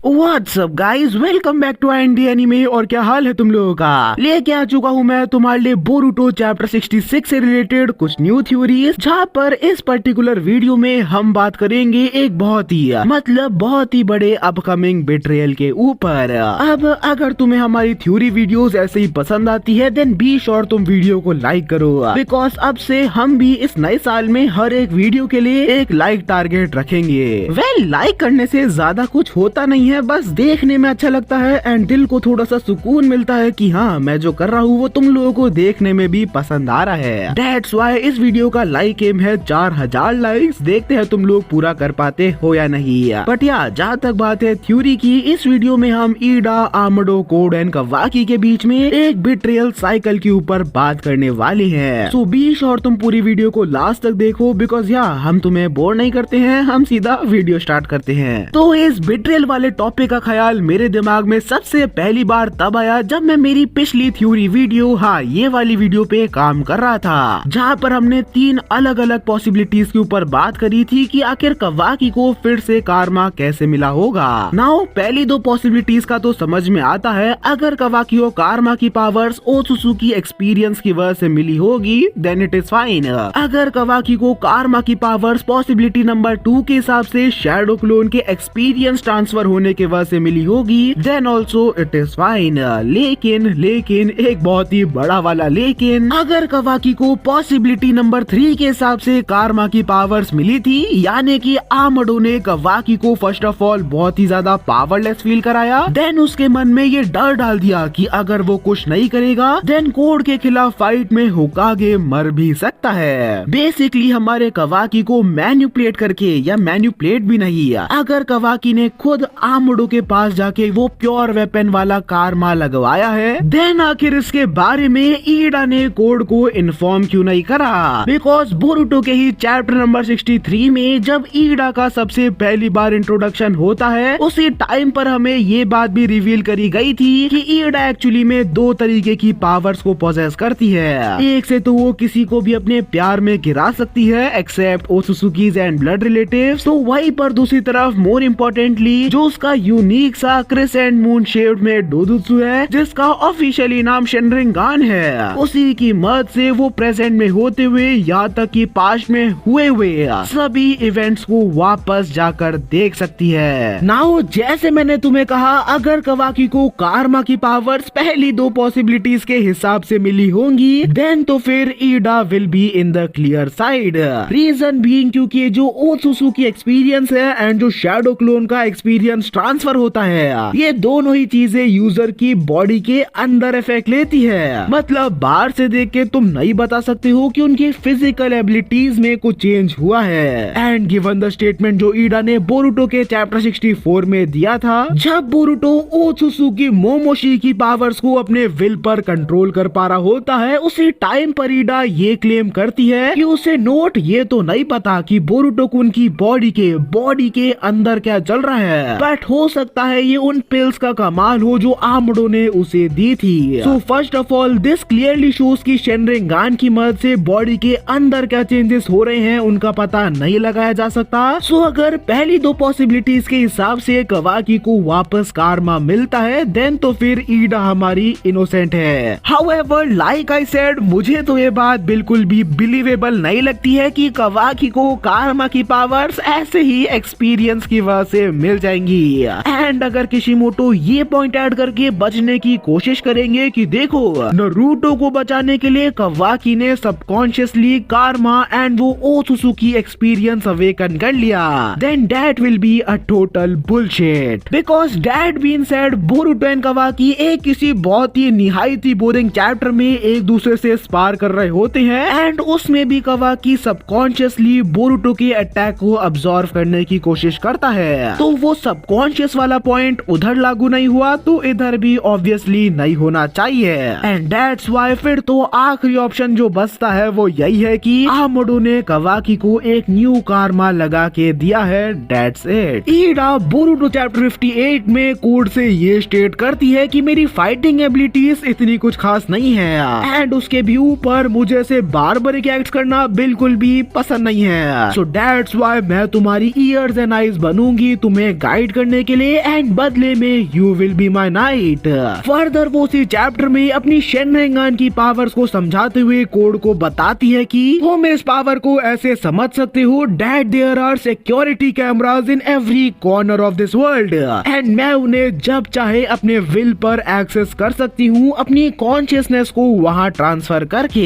WhatsApp guys, welcome back to Indian anime. और क्या हाल है तुम लोगों का। लेके आ चुका हूँ मैं तुम्हारे लिए बोरुटो चैप्टर 66 से रिलेटेड कुछ न्यू थ्योरीज, जहाँ पर इस पर्टिकुलर वीडियो में हम बात करेंगे एक बहुत ही बड़े अपकमिंग बिट्रेयल के ऊपर। अब अगर तुम्हें हमारी थ्योरी वीडियोस ऐसे ही पसंद आती है देन बी श्योर तुम वीडियो को लाइक करो, बिकॉज अब से हम भी इस नए साल में हर एक वीडियो के लिए एक लाइक टारगेट रखेंगे। लाइक करने से ज्यादा कुछ होता नहीं है, बस देखने में अच्छा लगता है एंड दिल को थोड़ा सा सुकून मिलता है कि हाँ, मैं जो कर रहा हूँ वो तुम लोगों को देखने में भी पसंद आ रहा है। That's why इस वीडियो का लाइक एम है 4000 लाइक्स। देखते हैं तुम लोग पूरा कर पाते हो या नहीं। बट या जहाँ तक बात है थ्योरी की, इस वीडियो में हम ईडा, आमडो, कोड एंड कवाकी के बीच में एक बिट्रेयल साइकिल के ऊपर बात करने वाली है। सो बी श्योर तुम पूरी वीडियो को लास्ट तक देखो, बिकॉज या हम तुम्हें बोर नहीं करते हैं, हम सीधा वीडियो स्टार्ट करते हैं। तो इस बिट्रेयल वाले टॉपिक का ख्याल मेरे दिमाग में सबसे पहली बार तब आया जब मैं मेरी पिछली थ्योरी वीडियो, हाँ ये वाली वीडियो पे काम कर रहा था, जहाँ पर हमने 3 अलग अलग पॉसिबिलिटीज के ऊपर बात करी थी कि आखिर कवाकी को फिर से कारमा कैसे मिला होगा। नाउ पहली 2 पॉसिबिलिटीज का तो समझ में आता है। अगर कवाकी को कारमा की पावर्स ओत्सुसुकी एक्सपीरियंस की वजह से मिली होगी देन इट इज फाइन। अगर कवाकी को कारमा की पावर्स पॉसिबिलिटी नंबर 2 के हिसाब से शैडो क्लोन के एक्सपीरियंस ट्रांसफर होने के वजह से मिली होगी then also it is fine. लेकिन एक बहुत ही बड़ा वाला लेकिन, अगर कवाकी को पॉसिबिलिटी नंबर 3 के हिसाब से कारमा की पावर्स मिली थी, यानी कि आमडो ने कवाकी को फर्स्ट ऑफ ऑल बहुत ही ज्यादा पावरलेस फील कराया, देन उसके मन में ये डर डाल दिया कि अगर वो कुछ नहीं करेगा देन कोड के खिलाफ फाइट में होकागे मर भी सकता है। बेसिकली हमारे कवाकी को मैन्युपुलेट करके, या मैन्युपुलेट भी नहीं, अगर कवाकी ने खुद आमडो के पास जाके वो प्योर वेपन वाला कारमा लगवाया है, देन आखिर इसके बारे में ईडा ने कोड को इन्फॉर्म क्यों नहीं करा। बिकॉज बोरुटो के ही चैप्टर नंबर 63 में जब ईडा का सबसे पहली बार इंट्रोडक्शन होता है, उसी टाइम पर हमें ये बात भी रिवील करी गई थी कि ईडा एक्चुअली में 2 तरीके की पावर्स को पोजेस करती है। एक से तो वो किसी को भी अपने प्यार में गिरा सकती है एक्सेप्ट ओत्सुसुकीज एंड ब्लड रिलेटिव्स, तो वहीं पर दूसरी तरफ मोर इम्पोर्टेंटली जो उसका यूनिक सा क्रिसेंट मून शेप्ड में डोजुत्सु है, जिसका ऑफिशियली नाम शेनरिंगान है, उसी की मदद से वो प्रेजेंट में होते हुए यहाँ तक कि पास्ट में हुए सभी इवेंट्स को वापस जाकर देख सकती है। नाउ जैसे मैंने तुम्हें कहा, अगर कवाकी को कारमा की पावर्स पहली 2 पॉसिबिलिटीज के हिसाब से मिली होंगी देन तो फिर Eida will be in the clear side. Reason being क्योंकि जो ओत्सुसुकी एक्सपीरियंस है एंड जो शैडो क्लोन का एक्सपीरियंस ट्रांसफर होता है, ये दोनों ही चीजें यूजर की बॉडी के अंदर इफेक्ट लेती है। मतलब बाहर से देख के तुम नहीं बता सकते हो कि उनकी फिजिकल एबिलिटीज में कुछ चेंज हुआ है। एंड गिवन द स्टेटमेंट जो ईडा ने बोरुटो के चैप्टर 64 में दिया था, जब बोरुटो ओत्सुसुकी मोमोशी की पावर्स को अपने विल पर कंट्रोल कर पा रहा होता है, उसी टाइम पर ईडा ये क्लेम करती है कि उसे नोट ये तो नहीं पता कि बोरुटो को उनकी बॉडी के अंदर क्या चल रहा है, बट हो सकता है ये उन पिल्स का कमाल हो जो आमडो ने उसे दी थी। So first of all this clearly shows कि शेनरिंगान की मदद से बॉडी के अंदर क्या चेंजेस हो रहे हैं उनका पता नहीं लगाया जा सकता। सो अगर पहली 2 पॉसिबिलिटीज के हिसाब से कवाकी को वापस कारमा मिलता है देन तो फिर ईडा हमारी इनोसेंट है। हाउएवर लाइक आई सेड, मुझे तो ये बात बिल्कुल भी बिलीवेबल नहीं लगती है कि कवाकी को कारमा की पावर्स ऐसे ही एक्सपीरियंस की वजह से मिल जाएंगी। एंड अगर किशिमोटो ये पॉइंट ऐड करके बचने की कोशिश करेंगे कि देखो नारुतो को बचाने के लिए कवाकी ने सबकॉन्शियसली कारमा एंड वो ओत्सुसुकी एक्सपीरियंस अवेकन कर लिया, then that will be a total bullshit. Because that being said, Boruto and Kawaki एक किसी बहुत ही निहायत ही बोरिंग चैप्टर में एक दूसरे से स्पार कर रहे होते हैं एंड उसमें भी कवाकी सबकॉन्शियसली बोरुटो के अटैक को अब्सॉर्ब करने की कोशिश करता है, तो वो सबकॉन्शियस वाला पॉइंट उधर लागू नहीं हुआ तो इधर भी ऑब्वियसली नहीं होना चाहिए। एंड दैट्स व्हाई फिर तो आखिरी ऑप्शन जो बचता है वो यही है कि आमडो ने कवाकी को एक न्यू कारमा लगा के दिया है। That's it. Eida Boruto chapter 58 में कोड से ये स्टेट करती है कि मेरी फाइटिंग एबिलिटीज इतनी कुछ खास नहीं है एंड उसके भी ऊपर मुझे से बारबरिक एक्ट करना बिल्कुल भी पसंद नहीं है। सो दैट्स व्हाई मैं तुम्हारी ईयर्स एंड आईज बनूंगी, तुम्हें गाइड करने करने के लिए एंड बदले में you will be my night. Further वो उसी चैप्टर में अपनी शेनरिंगान की पावर्स को समझाते हुए कोड को बताती है कि तुम इस पावर को ऐसे समझ सकते हो that there are security cameras in every corner of this world and मैं उन्हें जब चाहे अपने विल पर एक्सेस कर सकती हूँ अपनी कॉन्शियसनेस को वहाँ ट्रांसफर करके।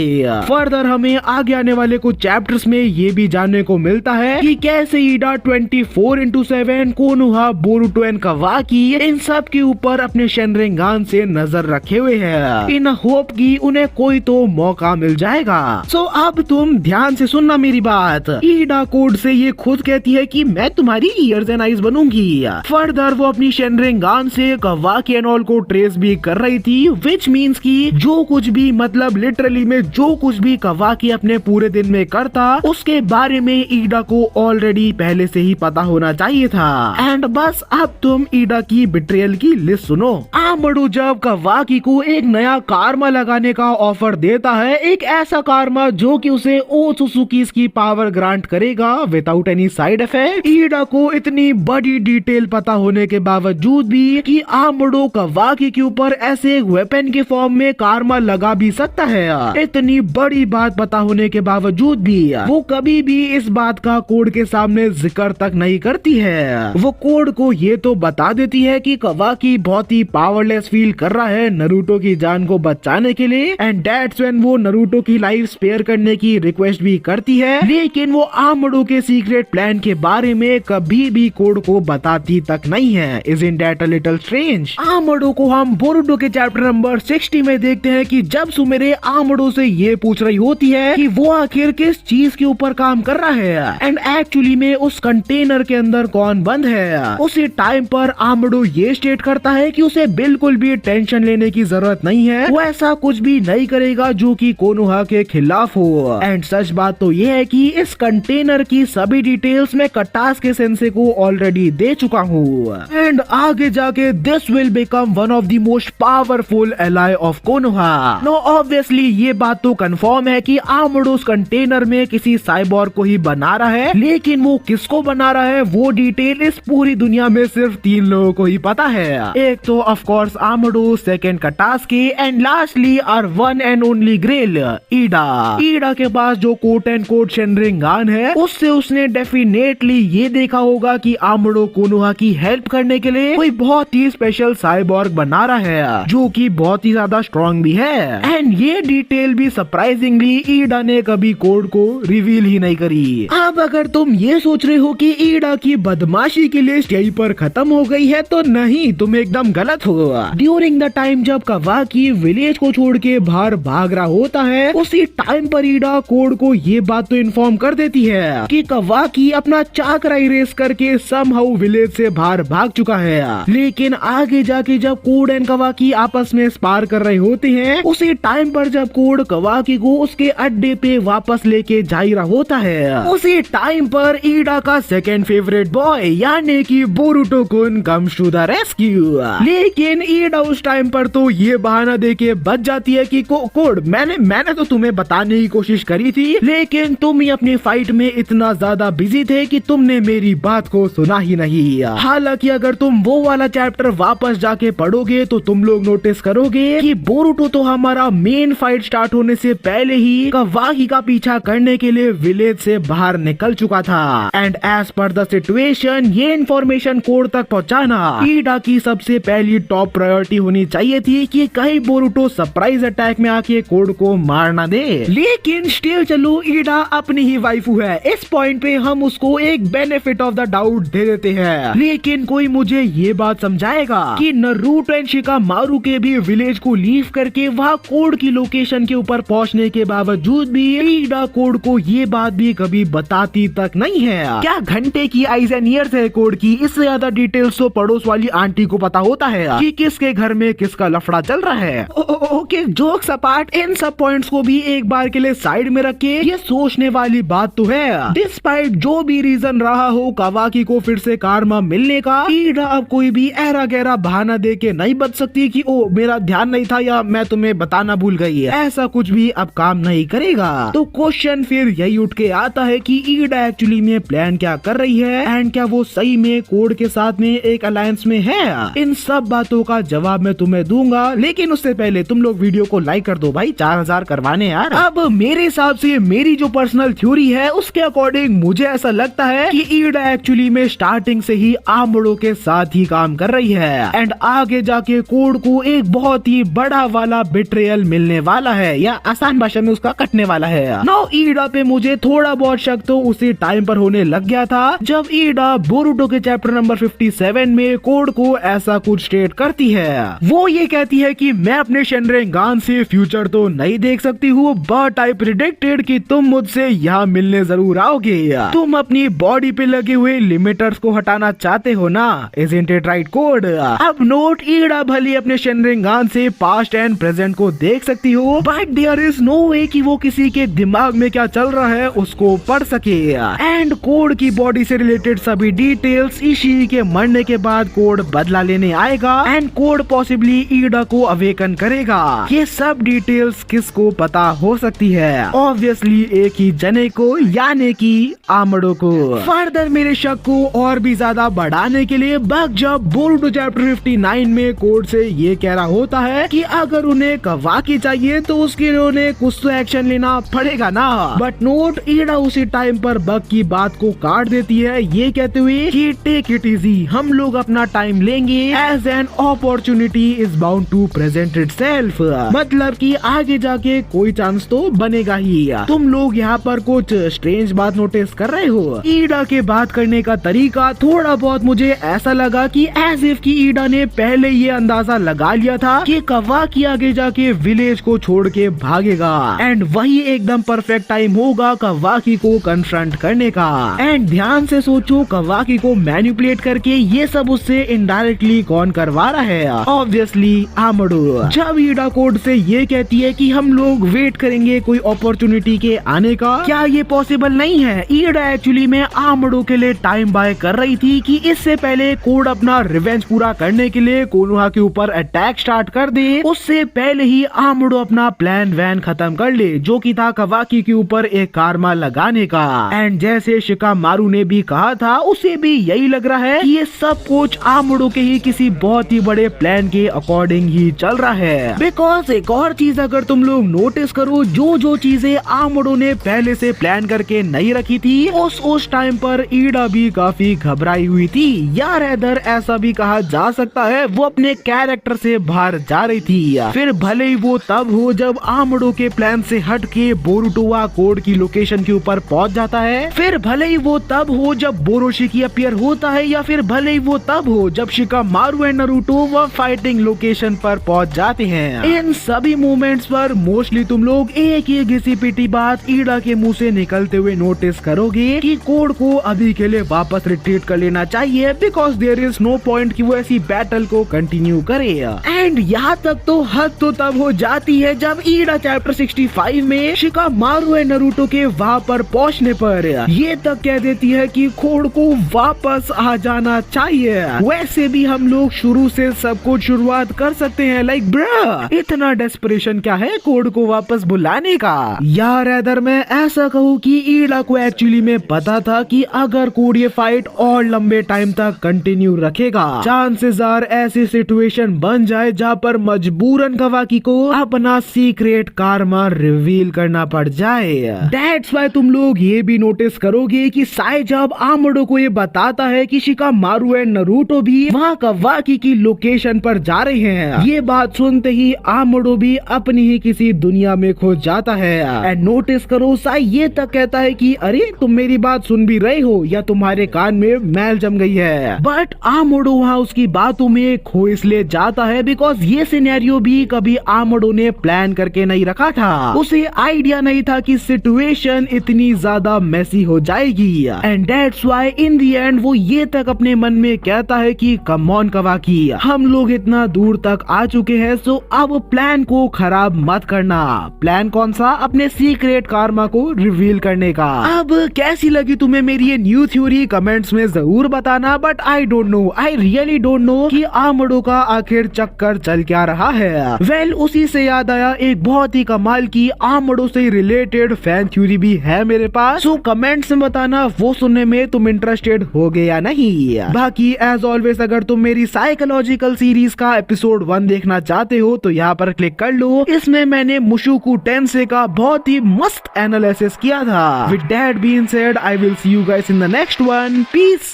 फर्दर हमें आगे आने वाले कुछ चैप्टर्स में ये भी जानने को मिलता है कि कैसे ईडा 24/7 कोनोहा, बोरुटो एंड कावाकी इन सब के ऊपर अपने शेनरिंगान से नजर रखे हुए हैं इन होप कि उन्हें कोई तो मौका मिल जाएगा। सो अब तुम ध्यान से सुनना मेरी बात। ईडा कोड से ये खुद कहती है कि मैं तुम्हारी ईयर्स एंड आईज बनूंगी। फर्दर वो अपनी शेनरिंगान से कावाकी एंड ऑल को ट्रेस भी कर रही थी विच मीन्स कि जो कुछ भी मतलब लिटरली में जो कुछ भी कावाकी अपने पूरे दिन में करता उसके बारे में ईडा को ऑलरेडी पहले से ही पता होना चाहिए था। एंड बस अब तुम ईडा की बिट्रियल की लिस्ट सुनो। आमडू जब कावाकी को एक नया कारमा लगाने का ऑफर देता है, एक ऐसा कारमा जो कि उसे ओत्सुकी की पावर ग्रांट करेगा विदाउट एनी साइड इफेक्ट। ईडा को इतनी बड़ी डिटेल पता होने के बावजूद भी कि आमडो कावाकी के ऊपर ऐसे एक वेपन के फॉर्म में कारमा लगा भी सकता है, इतनी बड़ी बात पता होने के बावजूद भी वो कभी भी इस बात का कोड के सामने जिक्र तक नहीं करती है। वो कोड को ये तो बता देती है कि कावाकी बहुत ही पावरलेस फील कर रहा है नरूटो की जान को बचाने के लिए एंड दैट्स व्हेन वो नरूटो की लाइफ स्पेयर करने की रिक्वेस्ट भी करती है, लेकिन वो आमडो के सीक्रेट प्लान के बारे में कभी भी कोड को बताती तक नहीं है। Isn't that a little strange? आमडो को हम बोरुटो के चैप्टर नंबर 60 में देखते हैं कि जब सुमेरे आमडो से ये पूछ रही होती है कि वो आखिर किस चीज के ऊपर काम कर रहा है एंड एक्चुअली में उस कंटेनर के अंदर कौन बंद है। उसी टाइम पर आमडो ये स्टेट करता है कि उसे बिल्कुल भी टेंशन लेने की जरूरत नहीं है, वो ऐसा कुछ भी नहीं करेगा जो कि कोनोहा के खिलाफ हो। एंड सच बात तो ये है कि इस कंटेनर की सभी डिटेल्स मैं कटास के सेंसे को ऑलरेडी दे चुका हूँ एंड आगे जाके this will become one of the most powerful ally of Konoha. No obviously ये बात तो कंफर्म है कि आमडो उस कंटेनर में किसी साइबोर्ग को ही बना रहा है, लेकिन वो किसको बना रहा है वो डिटेल इस पूरी दुनिया में सिर्फ 3 लोगों को ही पता है। एक तो of course Amado, second Katasuke and lastly our one and only girl Eida. Eida के पास जो कोट एंड कोट शेनरिंगान है उससे उसने डेफिनेटली ये देखा होगा कि आमडो कोनोहा की हेल्प करने के लिए कोई बहुत ही स्पेशल साइबोर्ग बना रहा है जो कि बहुत ही ज्यादा स्ट्रॉन्ग भी है एंड ये डिटेल भी सरप्राइजिंगली ईडा ने कभी कोड को रिवील ही नहीं करी। अब अगर तुम ये सोच रहे हो कि ईडा की बदमाशी की लिस्ट यहीं पर खत्म हो गई है तो नहीं, तुम एकदम गलत हो। ड्यूरिंग द टाइम जब कावाकी विलेज को छोड़ के बाहर भाग रहा होता है उसी टाइम पर ईडा कोड को ये बात तो इन्फॉर्म कर देती है कि कावाकी अपना चाकरा इरेज करके समहाउ विलेज से बाहर भाग चुका है। लेकिन आगे जाके जब कोड एंड कावाकी आपस में स्पार कर रहे होते हैं उसी टाइम पर जब कोड कावाकी को उसके अड्डे पे वापस लेके जा रहा होता है उसी टाइम पर ईडा का सेकंड फेवरेट बॉय यानी कि बोरुटो कुन कम्स टू द रेस्क्यू। लेकिन ईडा उस टाइम पर तो ये बहाना देके बच जाती है कि कोड मैंने तो तुम्हें बताने की कोशिश करी थी, लेकिन तुम ही अपनी फाइट में इतना ज्यादा बिजी थे कि तुमने मेरी बात को सुना ही नहीं। हालांकि अगर तुम वो वाला चैप्टर वापस जाके पढ़ोगे तो तुम लोग नोटिस करोगे कि बोरुटो तो हमारा मेन फाइट स्टार्ट होने से पहले ही कावाकी का पीछा करने के लिए विलेज से बाहर निकल चुका था and as per the situation ये इन्फॉर्मेशन कोड तक पहुंचाना ईडा की सबसे पहली टॉप प्रायोरिटी होनी चाहिए थी कि कहीं बोरुटो सरप्राइज अटैक में आके कोड को मार ना दे। लेकिन स्टिल चलो ईडा अपनी ही वाइफू है, इस पॉइंट पे हम उसको एक बेनिफिट ऑफ द डाउट दे देते हैं। लेकिन कोई मुझे ये बात समझाएगा कि नारुतो एंड शिकामारु के भी विलेज को लीव करके वहाँ कोड की लोकेशन के ऊपर पहुँचने के बावजूद भी ईडा कोड को ये बात भी कभी बताती तक नहीं है। क्या घंटे की आइज एंड ईयर्स है कोड की, इससे ज्यादा डिटेल्स तो पड़ोस वाली आंटी को पता होता है कि किसके घर में किसका लफड़ा चल रहा है। ओके जोक्स अपार्ट, इन सब पॉइंट्स को भी एक बार के लिए साइड में रखे ये सोचने वाली बात तो है डिस्पाइट जो भी रीजन रहा हो कावाकी को फिर से कारमा मिलने का, ईडा अब कोई भी ऐरा गहरा बहाना दे के नहीं बच सकती कि ओ मेरा ध्यान नहीं था या मैं तुम्हें बताना भूल गई, ऐसा कुछ भी अब काम नहीं करेगा। तो क्वेश्चन फिर यही उठ के आता है कि ईडा एक्चुअली में प्लान क्या कर रही है एंड क्या वो सही में कोड के साथ में एक अलायंस में है? इन सब बातों का जवाब मैं तुम्हें दूंगा, लेकिन उससे पहले तुम लोग वीडियो को लाइक कर दो भाई, 4000 करवाने यार। अब मेरे हिसाब से मेरी जो पर्सनल थ्योरी है उसके अकॉर्डिंग मुझे ऐसा लगता है कि ईडा एक्चुअली में स्टार्टिंग से ही आमड़ो के साथ ही काम कर रही है एंड आगे जाके कोड को एक बहुत ही बड़ा वाला बिट्रेयल मिलने वाला है, या आसान भाषा में उसका कटने वाला है। नाउ ईडा पे मुझे थोड़ा बहुत शक तो उसी टाइम पर होने लग गया था जब ईडा बोरुटो के चैप्टर नंबर 57 में कोड को ऐसा कुछ स्टेट करती है। वो ये कहती है कि मैं अपने शेनरेंगान से फ्यूचर तो नहीं देख सकती हूँ, बट आई प्रिडिक्टेड कि तुम मुझसे यहाँ मिलने जरूर आओगे। तुम अपनी बॉडी पे लगे हुए लिमिटर्स को हटाना चाहते हो ना, इजंट इट राइट कोड? अब नोट, ईडा भले अपने शेनरेंगान से पास्ट एंड प्रेजेंट को देख सकती हो, बट देयर इज नो वे कि वो किसी के दिमाग में क्या चल रहा है उसको पढ़ सके। एंड कोड की बॉडी से रिलेटेड सभी डिटेल्स इशी के मरने के बाद कोड बदला लेने आएगा एंड कोड पॉसिबली ईडा को अवेकन करेगा। ये सब डिटेल्स किसको पता हो सकती है? ऑब्वियसली एक ही जने को, यानी कि आमड़ो को। फर्दर मेरे शक को और भी ज्यादा बढ़ाने के लिए बग जब बोरुटो चैप्टर 59 में कोड से ये कह रहा होता है कि अगर उन्हें कवाकी चाहिए तो उसके लिए उन्हें कुछ तो एक्शन लेना पड़ेगा ना। बट नोट, ईडा उसी टाइम पर बग की बात को काट देती है ये कहते हुए कि टेक इट इजी, हम लोग अपना टाइम लेंगे, as an opportunity is bound to present itself. मतलब कि आगे जाके कोई चांस तो बनेगा ही। तुम लोग यहाँ पर कुछ स्ट्रेंज बात नोटिस कर रहे हो? ईडा के बात करने का तरीका थोड़ा बहुत मुझे ऐसा लगा कि एज इफ की ईडा ने पहले ये अंदाजा लगा लिया था कि कवाकी आगे जाके विलेज को छोड़ के भागेगा एंड वही एकदम परफेक्ट टाइम होगा कवाकी को कन्फ्रंट करने का। एंड ध्यान से सोचो, कवाकी को मैनिपुलेट करके ये सब उससे इनडायरेक्टली कौन करवा रहा है? ऑब्वियसली आमड़ो। जब ईडा कोड से ये कहती है कि हम लोग वेट करेंगे कोई अपॉर्चुनिटी के आने का, क्या ये पॉसिबल नहीं है? ईडा एक्चुअली में आमड़ो के लिए टाइम बाय कर रही थी कि इससे पहले कोड अपना रिवेंज पूरा करने के लिए कोनोहा के ऊपर अटैक स्टार्ट कर दे, उससे पहले ही आमड़ो अपना प्लान वैन खत्म कर ले, जो कि था कवाकी के ऊपर एक कारमा लगाने का। एंड जैसे शिकामारू ने भी कहा था, उसे भी यही लग रहा है कि ये सब कुछ आमड़ो के ही किसी बहुत ही बड़े प्लान के अकॉर्डिंग ही चल रहा है। बिकॉज एक और चीज अगर तुम लोग नोटिस करो, जो चीजें आमड़ो ने पहले से प्लान करके नहीं रखी थी, उस टाइम पर ईडा भी काफी घबराई हुई थी, या रेदर ऐसा भी कहा जा सकता है वो अपने कैरेक्टर से बाहर जा रही थी। फिर भले ही वो तब हो जब आमड़ो के प्लान से हट के बोरुटोवा कोड की लोकेशन के ऊपर पहुंच जाता है, फिर भले ही वो तब हो जब बोरोशिकी अपीयर होता है, या फिर भले ही वो तब हो जब शिकामारू एंड नारुतो वो फाइटिंग लोकेशन पर पहुंच जाते हैं। इन सभी मोमेंट्स पर मोस्टली तुम लोग एक ही घिसी पिटी बात ईडा के मुंह से निकलते हुए नोटिस करोगे कि कोड को अभी के लिए वापस रिट्रीट कर लेना चाहिए, because there is no point कि वो ऐसी बैटल को कंटिन्यू करे। एंड यहाँ तक तो हद तो तब हो जाती है जब ईडा चैप्टर 65 में शिकामारू एंड नारुतो के वहाँ पर पहुँचने पर ये तक कह देती है कि कोड को वापस आ जाना चाहिए। वैसे भी हम लोग शुरू से सब कुछ शुरुआत कर सकते हैं, लाइक ब्रा इतना डेस्परेशन क्या है कोड को वापस बुलाने का? यार अदर मैं ऐसा कहूँ कि ईडा को एक्चुअली में पता था कि अगर कोड ये फाइट और लंबे टाइम तक कंटिन्यू रखेगा, चांसेस आर ऐसी सिचुएशन बन जाए जहाँ पर मजबूरन कवाकी को अपना सीक्रेट कारमा रिवील करना पड़ जाए। दैट्स व्हाई तुम लोग ये भी नोटिस करोगे कि साई जब आमड़ो को ये बताता है कि शिकामारू एंड नारुतो भी वहाँ कवाकी की लोकेशन पर जा रहे हैं, ये बात सुनते ही आमड़ो भी अपनी ही किसी दुनिया में खो जाता है। एंड नोटिस करो साई ये तक कहता है कि अरे तुम मेरी बात सुन भी रहे हो या तुम्हारे कान में मैल जम गई है। बट आमड़ो वहाँ उसकी बातों में खो इसलिए जाता है बिकॉज ये सिनेरियो भी कभी आमड़ो ने प्लान करके नहीं रखा था। उसे आइडिया नहीं था कि सिचुएशन इतनी ज्यादा मेसी हो जाएगी। And that's why in the and वो ये तक अपने मन में कहता है कि कम ऑन कवाकी, हम लोग इतना दूर तक आ चुके हैं, सो अब प्लान को खराब मत करना। प्लान कौन सा? अपने सीक्रेट कारमा को रिवील करने का। अब कैसी लगी तुम्हें मेरी ये न्यू थ्योरी कमेंट्स में जरूर बताना, but I don't know, I really don't know कि आमड़ो का आखिर चक्कर चल क्या रहा है। वेल उसी से याद आया एक बहुत ही कमाल की आमड़ो से रिलेटेड फैन थ्योरी भी है मेरे पास, सो कमेंट्स में बताना वो सुनने में तुम इंटरेस्टेड हो गए या नहीं। नहीं। बाकी एज ऑलवेज अगर तुम मेरी साइकोलॉजिकल सीरीज का एपिसोड 1 देखना चाहते हो तो यहाँ पर क्लिक कर लो। इसमें मैंने मुशुकु टेंसे का बहुत ही मस्त एनालिसिस किया था। With that being said, I will see you guys in the next one. Piece.